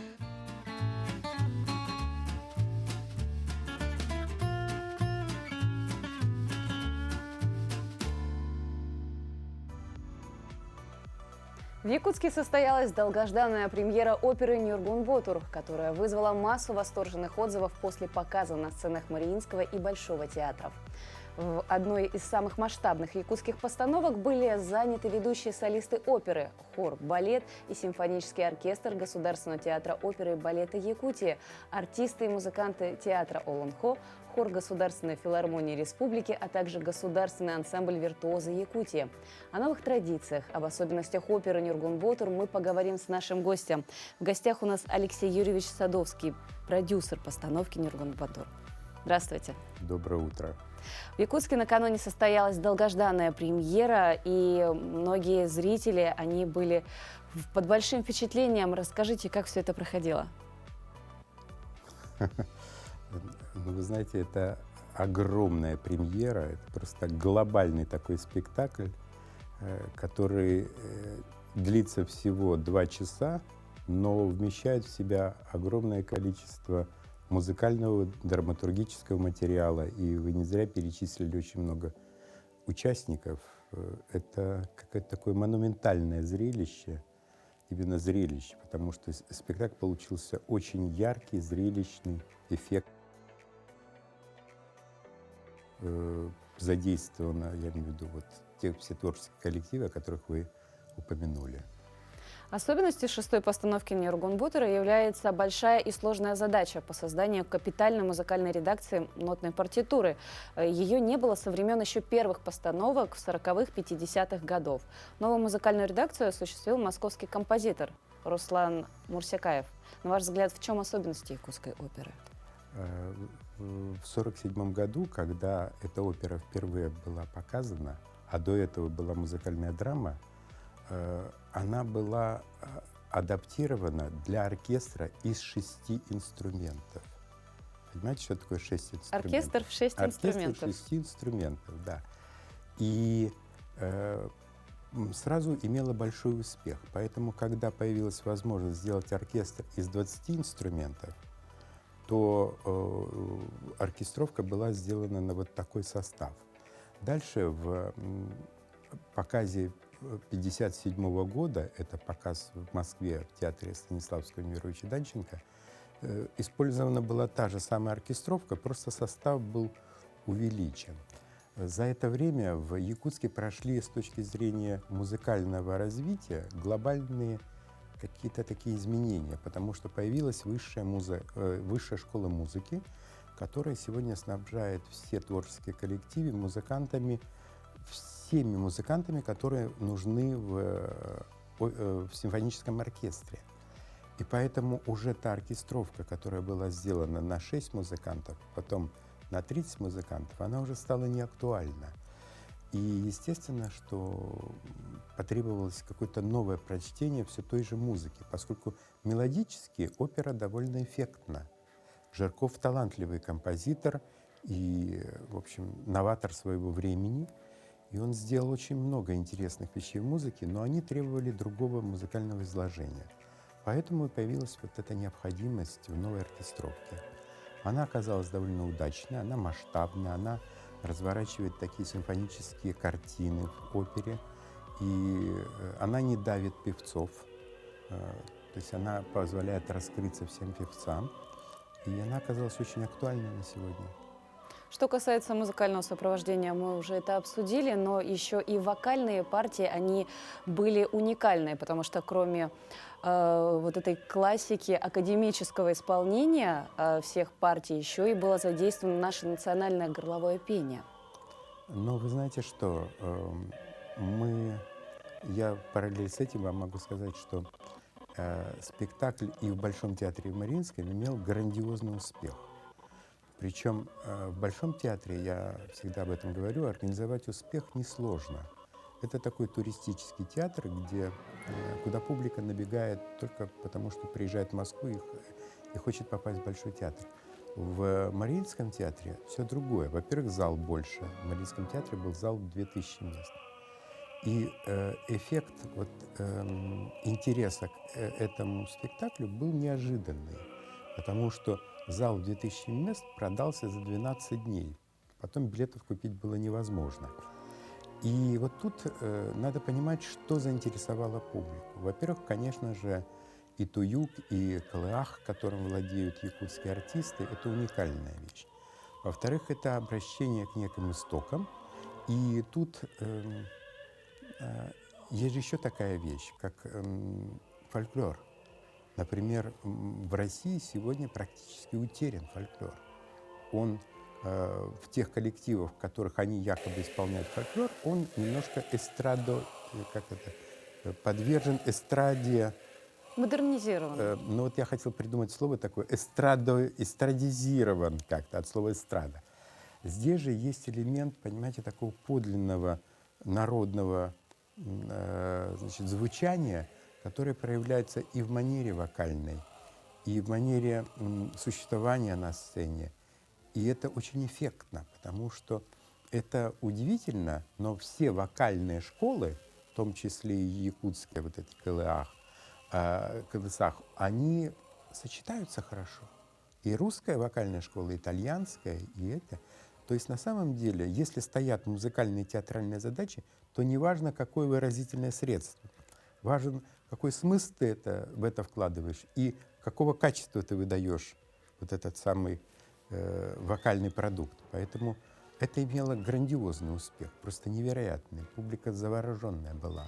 В Якутске состоялась долгожданная премьера оперы «Нюргун Ботур», которая вызвала массу восторженных отзывов после показа на сценах Мариинского и Большого театров. В одной из самых масштабных якутских постановок были заняты ведущие солисты оперы, хор, балет и симфонический оркестр Государственного театра оперы и балета Якутии, артисты и музыканты театра Олонхо, хор Государственной филармонии республики, а также государственный ансамбль «Виртуозы Якутии». О новых традициях, об особенностях оперы «Нюргун Ботур» мы поговорим с нашим гостем. В гостях у нас Алексей Юрьевич Садовский, продюсер постановки «Нюргун Ботур». Здравствуйте. Доброе утро. В Якутске накануне состоялась долгожданная премьера, и многие зрители, они были под большим впечатлением. Расскажите, как все это проходило? Ну, вы знаете, это огромная премьера, это просто глобальный такой спектакль, который длится всего 2 часа, но вмещает в себя огромное количество музыкального, драматургического материала. И вы не зря перечислили очень много участников. Это какое-то такое монументальное зрелище, именно зрелище, потому что спектакль получился очень яркий, зрелищный, эффект. Задействовано, я имею в виду, вот те все творческие коллективы, о которых вы упомянули. Особенностью шестой постановки «Нюргун Ботура» является большая и сложная задача по созданию капитальной музыкальной редакции нотной партитуры. Ее не было со времен еще первых постановок в 40-х, 50-х годов. Новую музыкальную редакцию осуществил московский композитор Руслан Мурсякаев. На ваш взгляд, в чем особенности якутской оперы? В 1947 году, когда эта опера впервые была показана, а до этого была музыкальная драма, она была адаптирована для оркестра из 6 инструментов. Понимаете, что такое 6 инструментов? Оркестр в 6 инструментов. Оркестр 6 инструментов, да. И сразу имела большой успех. Поэтому, когда появилась возможность сделать оркестр из 20 инструментов, то оркестровка была сделана на вот такой состав. Дальше в показе 1957 года, это показ в Москве в театре Станиславского Немировича Данченко, использована была та же самая оркестровка, просто состав был увеличен. За это время в Якутске прошли с точки зрения музыкального развития глобальные какие-то такие изменения, потому что появилась высшая школа музыки, которая сегодня снабжает все творческие коллективы музыкантами, всеми музыкантами, которые нужны в симфоническом оркестре. И поэтому уже та оркестровка, которая была сделана на 6 музыкантов, потом на 30 музыкантов, она уже стала неактуальна. И естественно, что потребовалось какое-то новое прочтение все той же музыки, поскольку мелодически опера довольно эффектна. Жирков талантливый композитор и, в общем, новатор своего времени. И он сделал очень много интересных вещей в музыке, но они требовали другого музыкального изложения. Поэтому и появилась вот эта необходимость в новой оркестровке. Она оказалась довольно удачной, она масштабная, она разворачивает такие симфонические картины в опере, и она не давит певцов, то есть она позволяет раскрыться всем певцам, и она оказалась очень актуальной на сегодня. Что касается музыкального сопровождения, мы уже это обсудили, но еще и вокальные партии, они были уникальные, потому что кроме вот этой классики академического исполнения всех партий, еще и было задействовано наше национальное горловое пение. Но вы знаете что, я в параллель с этим вам могу сказать, что спектакль и в Большом театре, и в Мариинском имел грандиозный успех. Причем в Большом театре, я всегда об этом говорю, организовать успех несложно. Это такой туристический театр, куда публика набегает только потому, что приезжает в Москву и хочет попасть в Большой театр. В Мариинском театре все другое. Во-первых, зал больше. В Мариинском театре был зал в 2000 мест. И эффект интереса к этому спектаклю был неожиданный, потому что зал в 2000 мест продался за 12 дней. Потом билетов купить было невозможно. И вот тут надо понимать, что заинтересовало публику. Во-первых, конечно же, и туюк, и калыах, которым владеют якутские артисты, это уникальная вещь. Во-вторых, это обращение к неким истокам. И тут есть же еще такая вещь, как фольклор. Например, в России сегодня практически утерян фольклор. Он в тех коллективах, в которых они якобы исполняют фольклор, он немножко подвержен эстраде. Модернизирован. Ну вот я хотел придумать слово такое, эстрадизирован как-то, от слова эстрада. Здесь же есть элемент, понимаете, такого подлинного народного звучания, которое проявляется и в манере вокальной, и в манере существования на сцене. И это очень эффектно, потому что это удивительно, но все вокальные школы, в том числе и якутские, вот эти кылысах, они сочетаются хорошо. И русская вокальная школа, и итальянская, и это. То есть на самом деле, если стоят музыкальные и театральные задачи, то не важно, какое выразительное средство. Важен, какой смысл ты в это вкладываешь и какого качества ты выдаешь вот этот самый вокальный продукт. Поэтому это имело грандиозный успех, просто невероятный. Публика завороженная была.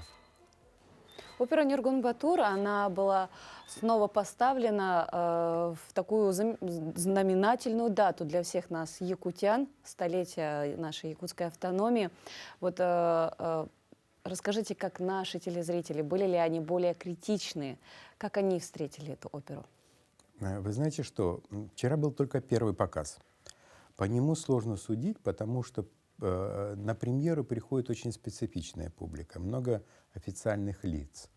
Опера Нюргун-Батур, она была снова поставлена в такую знаменательную дату для всех нас, якутян, столетия нашей якутской автономии. Вот расскажите, как наши телезрители, были ли они более критичны, как они встретили эту оперу? Вы знаете что, вчера был только первый показ. По нему сложно судить, потому что на премьеру приходит очень специфичная публика, много официальных лиц.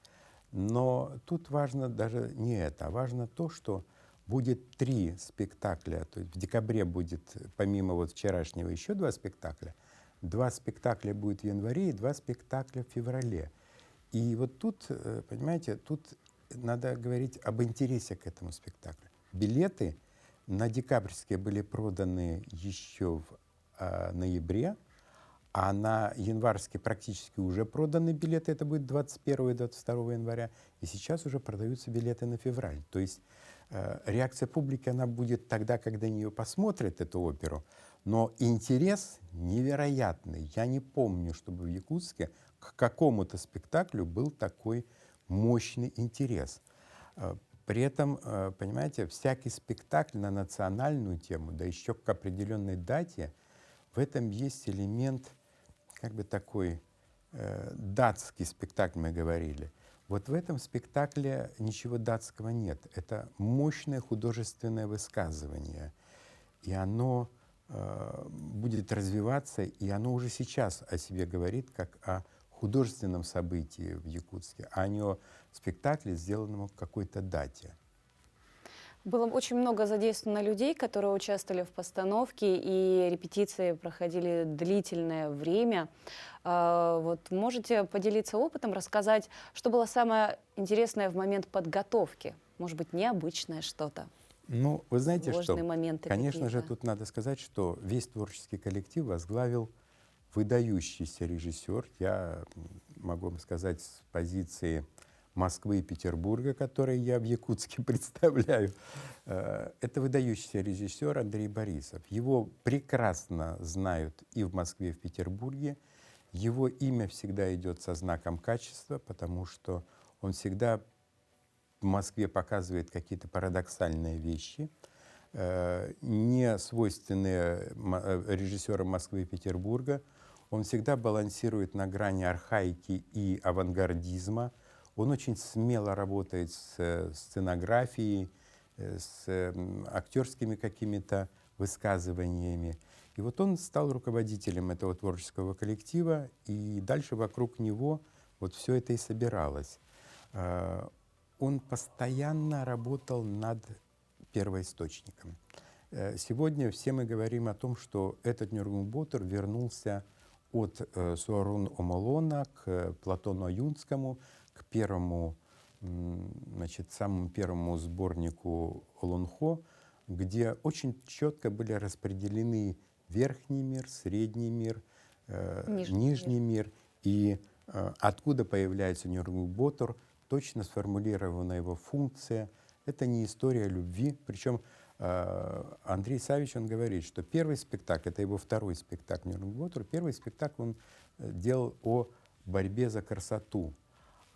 Но тут важно даже не это, а важно то, что будет 3 спектакля. То есть в декабре будет, помимо вот вчерашнего, еще 2 спектакля. 2 спектакля будет в январе и 2 спектакля в феврале. И вот тут, понимаете, тут надо говорить об интересе к этому спектаклю. Билеты на декабрьские были проданы еще в ноябре, а на январские практически уже проданы билеты, это будет 21 и 22 января, и сейчас уже продаются билеты на февраль. То есть реакция публики, она будет тогда, когда они ее посмотрят, эту оперу, но интерес невероятный. Я не помню, чтобы в Якутске к какому-то спектаклю был такой мощный интерес. При этом, понимаете, всякий спектакль на национальную тему, да еще к определенной дате, в этом есть элемент, как бы такой датский спектакль, мы говорили. Вот в этом спектакле ничего датского нет. Это мощное художественное высказывание. И оно будет развиваться, и оно уже сейчас о себе говорит как о художественном событии в Якутске, а не о спектакле, сделанном в какой-то дате. Было очень много задействовано людей, которые участвовали в постановке, и репетиции проходили длительное время. Вот можете поделиться опытом, рассказать, что было самое интересное в момент подготовки? Может быть, необычное что-то? Ну, вы знаете, Сложные что, моменты конечно же, какие-то. тут надо сказать, что весь творческий коллектив возглавил выдающийся режиссер. Я могу вам сказать с позиции Москвы и Петербурга, которые я в Якутске представляю. Это выдающийся режиссер Андрей Борисов. Его прекрасно знают и в Москве, и в Петербурге. Его имя всегда идет со знаком качества, потому что он всегда в Москве показывает какие-то парадоксальные вещи, не свойственные режиссерам Москвы и Петербурга. Он всегда балансирует на грани архаики и авангардизма. Он очень смело работает с сценографией, с актерскими какими-то высказываниями. И вот он стал руководителем этого творческого коллектива, и дальше вокруг него вот все это и собиралось. Он постоянно работал над первоисточником. Сегодня все мы говорим о том, что этот Нюргун Ботор вернулся от Суарун Омолона к Платону Аюнскому, к первому, значит, самому первому сборнику Олонхо, где очень четко были распределены верхний мир, средний мир, нижний мир. И откуда появляется Нюргун Ботор, точно сформулирована его функция. Это не история любви. Причем Андрей Савич, он говорит, что первый спектакль, это его второй спектакль Нюргун Ботор, первый спектакль он делал о борьбе за красоту.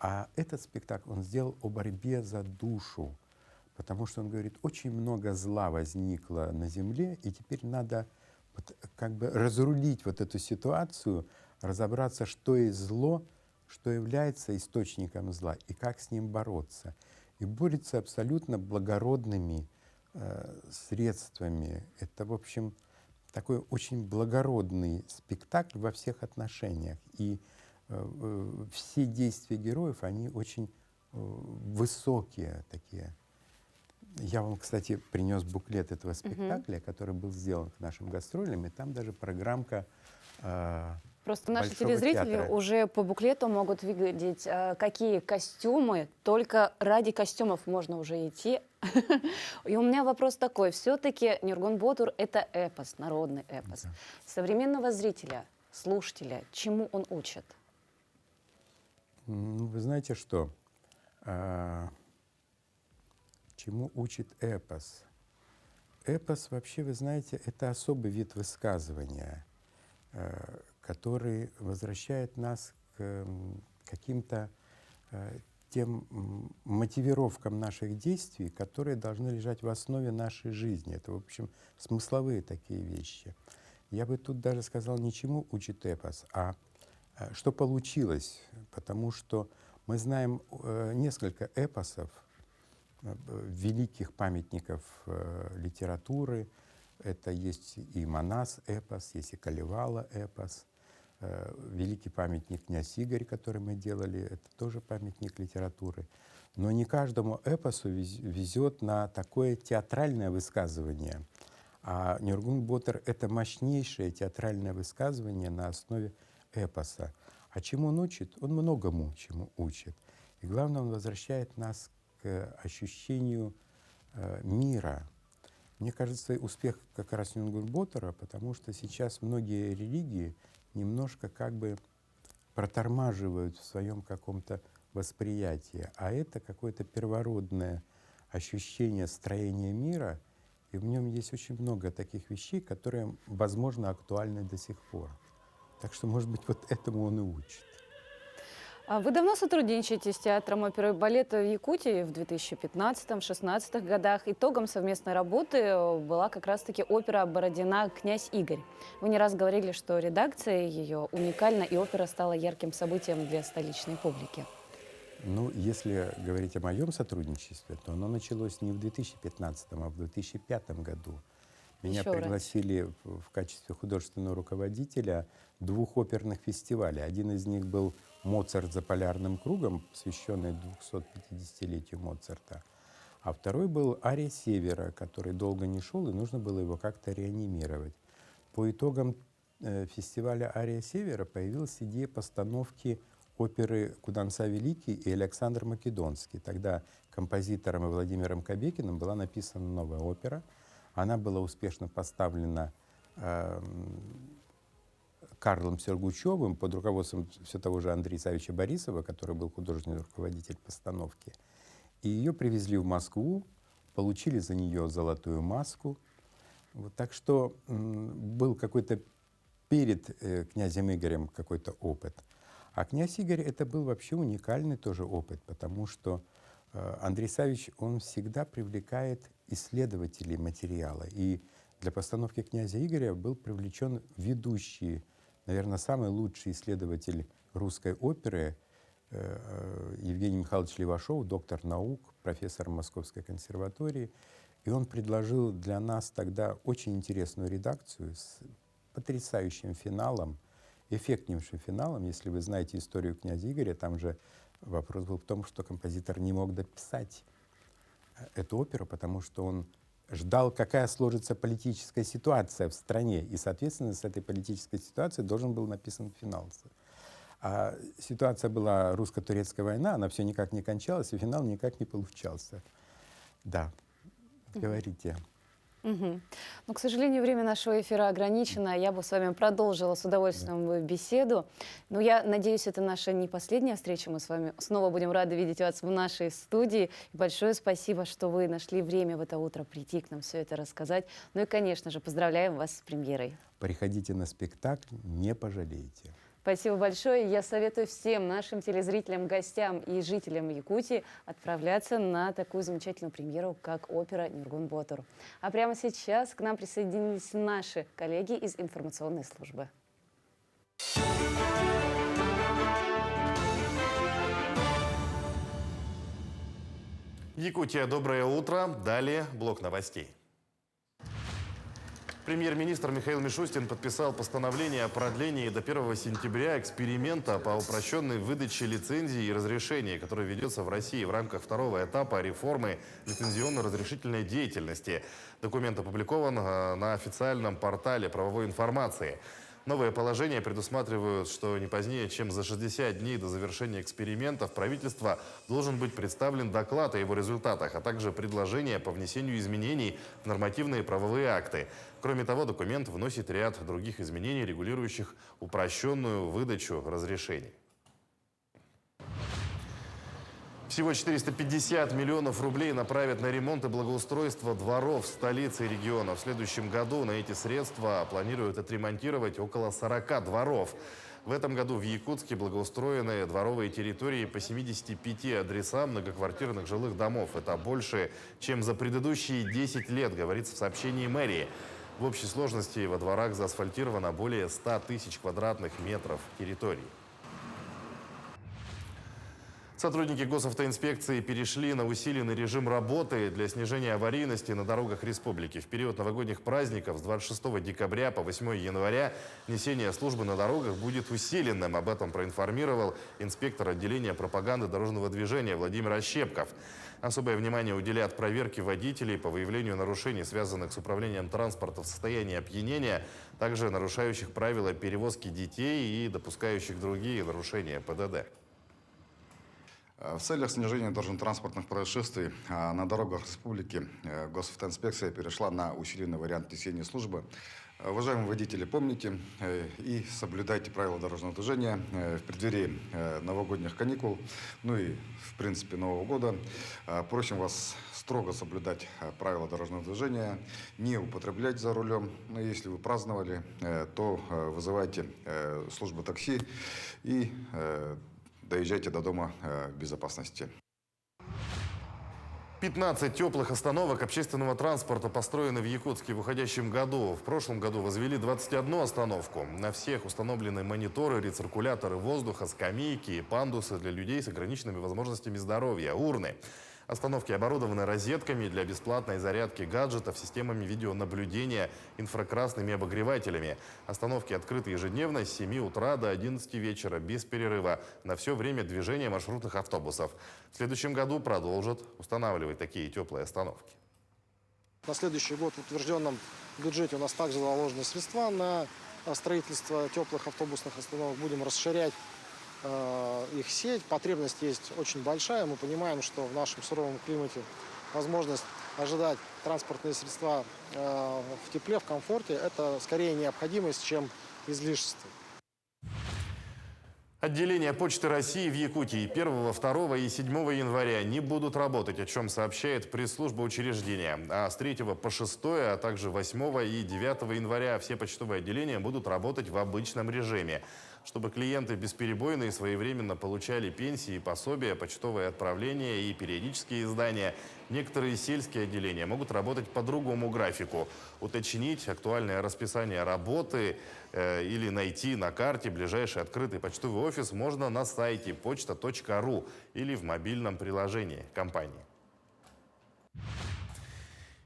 А этот спектакль он сделал о борьбе за душу, потому что он говорит, очень много зла возникло на земле, и теперь надо вот как бы разрулить вот эту ситуацию, разобраться, что есть зло, что является источником зла и как с ним бороться. И борется абсолютно благородными средствами. Это, в общем, такой очень благородный спектакль во всех отношениях. И все действия героев, они очень высокие такие. Я вам, кстати, принес буклет этого спектакля, который был сделан к нашим гастролям, и там даже программка Просто наши Большого телезрители театра. уже по буклету могут видеть, какие костюмы. Только ради костюмов можно уже идти. И у меня вопрос такой. Все-таки Нюргун Ботор — это эпос, народный эпос. Современного зрителя, слушателя, чему он учит? Вы знаете что? Чему учит эпос? Эпос вообще, вы знаете, это особый вид высказывания, который возвращает нас к каким-то тем мотивировкам наших действий, которые должны лежать в основе нашей жизни. Это, в общем, смысловые такие вещи. Я бы тут даже сказал, не чему учит эпос, а что получилось, потому что мы знаем несколько эпосов, великих памятников литературы. Это есть и Манас эпос, есть и Калевала эпос. Великий памятник князь Игорь, который мы делали, это тоже памятник литературы. Но не каждому эпосу везет на такое театральное высказывание. А Нюргун Ботор — это мощнейшее театральное высказывание на основе эпоса. А чему он учит? Он многому чему учит. И главное, он возвращает нас к ощущению мира. Мне кажется, успех как раз Нюргун Ботора, потому что сейчас многие религии немножко как бы протормаживают в своем каком-то восприятии. А это какое-то первородное ощущение строения мира, и в нем есть очень много таких вещей, которые, возможно, актуальны до сих пор. Так что, может быть, вот этому он и учит. Вы давно сотрудничаете с театром оперы и балета в Якутии в 2015-2016 годах. Итогом совместной работы была как раз-таки опера «Бородина. Князь Игорь». Вы не раз говорили, что редакция ее уникальна, и опера стала ярким событием для столичной публики. Ну, если говорить о моем сотрудничестве, то оно началось не в 2015, а в 2005 году. Меня Еще пригласили в качестве художественного руководителя 2 оперных фестивалей. Один из них был «Моцарт за полярным кругом», посвященный 250-летию Моцарта. А второй был «Ария Севера», который долго не шел, и нужно было его как-то реанимировать. По итогам фестиваля «Ария Севера» появилась идея постановки оперы «Куданса Великий» и «Александр Македонский». Тогда композитором и Владимиром Кобекиным была написана новая опера. Она была успешно поставлена Карлом Сергучевым под руководством все того же Андрея Савича Борисова, который был художественный руководитель постановки. И ее привезли в Москву, получили за нее золотую маску. Вот, так что был какой-то перед князем Игорем какой-то опыт. А князь Игорь — это был вообще уникальный тоже опыт, потому что Андрей Савич, он всегда привлекает исследователей материала. И для постановки князя Игоря был привлечен ведущий, наверное, самый лучший исследователь русской оперы Евгений Михайлович Левашов, доктор наук, профессор Московской консерватории. И он предложил для нас тогда очень интересную редакцию с потрясающим финалом, эффектнейшим финалом. Если вы знаете историю князя Игоря, там же вопрос был в том, что композитор не мог дописать эту оперу, потому что он ждал, какая сложится политическая ситуация в стране. И, соответственно, с этой политической ситуацией должен был написан финал. А ситуация была русско-турецкая война, она все никак не кончалась, и финал никак не получался. Да, говорите. Ну, к сожалению, время нашего эфира ограничено. Я бы с вами продолжила с удовольствием беседу. Но я надеюсь, это наша не последняя встреча. Мы с вами снова будем рады видеть вас в нашей студии. И большое спасибо, что вы нашли время в это утро прийти к нам все это рассказать. Ну и, конечно же, поздравляем вас с премьерой. Приходите на спектакль, не пожалеете. Спасибо большое. Я советую всем нашим телезрителям, гостям и жителям Якутии отправляться на такую замечательную премьеру, как опера «Нургун Ботур». А прямо сейчас к нам присоединились наши коллеги из информационной службы. Якутия, доброе утро. Далее блок новостей. Премьер-министр Михаил Мишустин подписал постановление о продлении до 1 сентября эксперимента по упрощенной выдаче лицензий и разрешений, который ведется в России в рамках второго этапа реформы лицензионно-разрешительной деятельности. Документ опубликован на официальном портале правовой информации. Новые положения предусматривают, что не позднее, чем за 60 дней до завершения экспериментов правительства должен быть представлен доклад о его результатах, а также предложение по внесению изменений в нормативные правовые акты. Кроме того, документ вносит ряд других изменений, регулирующих упрощенную выдачу разрешений. Всего 450 миллионов рублей направят на ремонт и благоустройство дворов столицы и региона. В следующем году на эти средства планируют отремонтировать около 40 дворов. В этом году в Якутске благоустроены дворовые территории по 75 адресам многоквартирных жилых домов. Это больше, чем за предыдущие 10 лет, говорится в сообщении мэрии. В общей сложности во дворах заасфальтировано более 100 тысяч квадратных метров территорий. Сотрудники госавтоинспекции перешли на усиленный режим работы для снижения аварийности на дорогах республики. В период новогодних праздников с 26 декабря по 8 января несение службы на дорогах будет усиленным. Об этом проинформировал инспектор отделения пропаганды дорожного движения Владимир Ощепков. Особое внимание уделят проверке водителей по выявлению нарушений, связанных с управлением транспорта в состоянии опьянения, также нарушающих правила перевозки детей и допускающих другие нарушения ПДД. В целях снижения дорожно-транспортных происшествий на дорогах республики госавтоинспекция перешла на усиленный вариант несения службы. Уважаемые водители, помните и соблюдайте правила дорожного движения в преддверии новогодних каникул, ну и в принципе Нового года. Просим вас строго соблюдать правила дорожного движения, не употреблять за рулем. Но если вы праздновали, то вызывайте службу такси и доезжайте до дома в безопасности. 15 теплых остановок общественного транспорта построены в Якутске в уходящем году. В прошлом году возвели 21 остановку. На всех установлены мониторы, рециркуляторы воздуха, скамейки и пандусы для людей с ограниченными возможностями здоровья, урны. Остановки оборудованы розетками для бесплатной зарядки гаджетов, системами видеонаблюдения, инфракрасными обогревателями. Остановки открыты ежедневно с 7 утра до 11 вечера, без перерыва, на все время движения маршрутных автобусов. В следующем году продолжат устанавливать такие теплые остановки. На следующий год в утвержденном бюджете у нас также заложены средства на строительство теплых автобусных остановок. Будем расширять их сеть. Потребность есть очень большая. Мы понимаем, что в нашем суровом климате возможность ожидать транспортные средства в тепле, в комфорте – это скорее необходимость, чем излишество. Отделения Почты России в Якутии 1, 2 и 7 января не будут работать, о чем сообщает пресс-служба учреждения. А с 3 по 6, а также 8 и 9 января все почтовые отделения будут работать в обычном режиме. Чтобы клиенты бесперебойно и своевременно получали пенсии и пособия, почтовые отправления и периодические издания, некоторые сельские отделения могут работать по другому графику. Уточнить актуальное расписание работы или найти на карте ближайший открытый почтовый офис можно на сайте почта.ру или в мобильном приложении компании.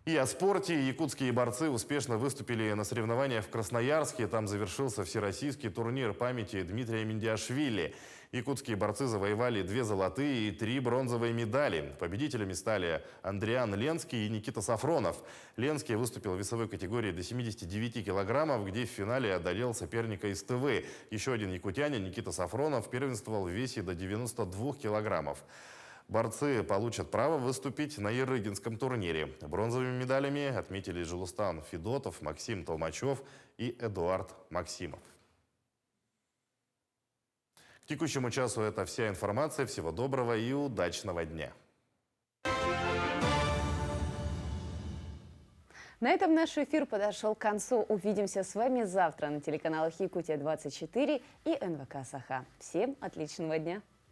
И о спорте. Якутские борцы успешно выступили на соревнованиях в Красноярске. Там завершился всероссийский турнир памяти Дмитрия Мендиашвили. Якутские борцы завоевали 2 золотые и 3 бронзовые медали. Победителями стали Андриан Ленский и Никита Сафронов. Ленский выступил в весовой категории до 79 килограммов, где в финале одолел соперника из ТВ. Еще один якутянин, Никита Сафронов, первенствовал в весе до 92 килограммов. Борцы получат право выступить на Ерыгинском турнире. Бронзовыми медалями отметились Желустан Федотов, Максим Толмачев и Эдуард Максимов. К текущему часу это вся информация. Всего доброго и удачного дня. На этом наш эфир подошел к концу. Увидимся с вами завтра на телеканалах Якутия-24 и НВК Саха. Всем отличного дня!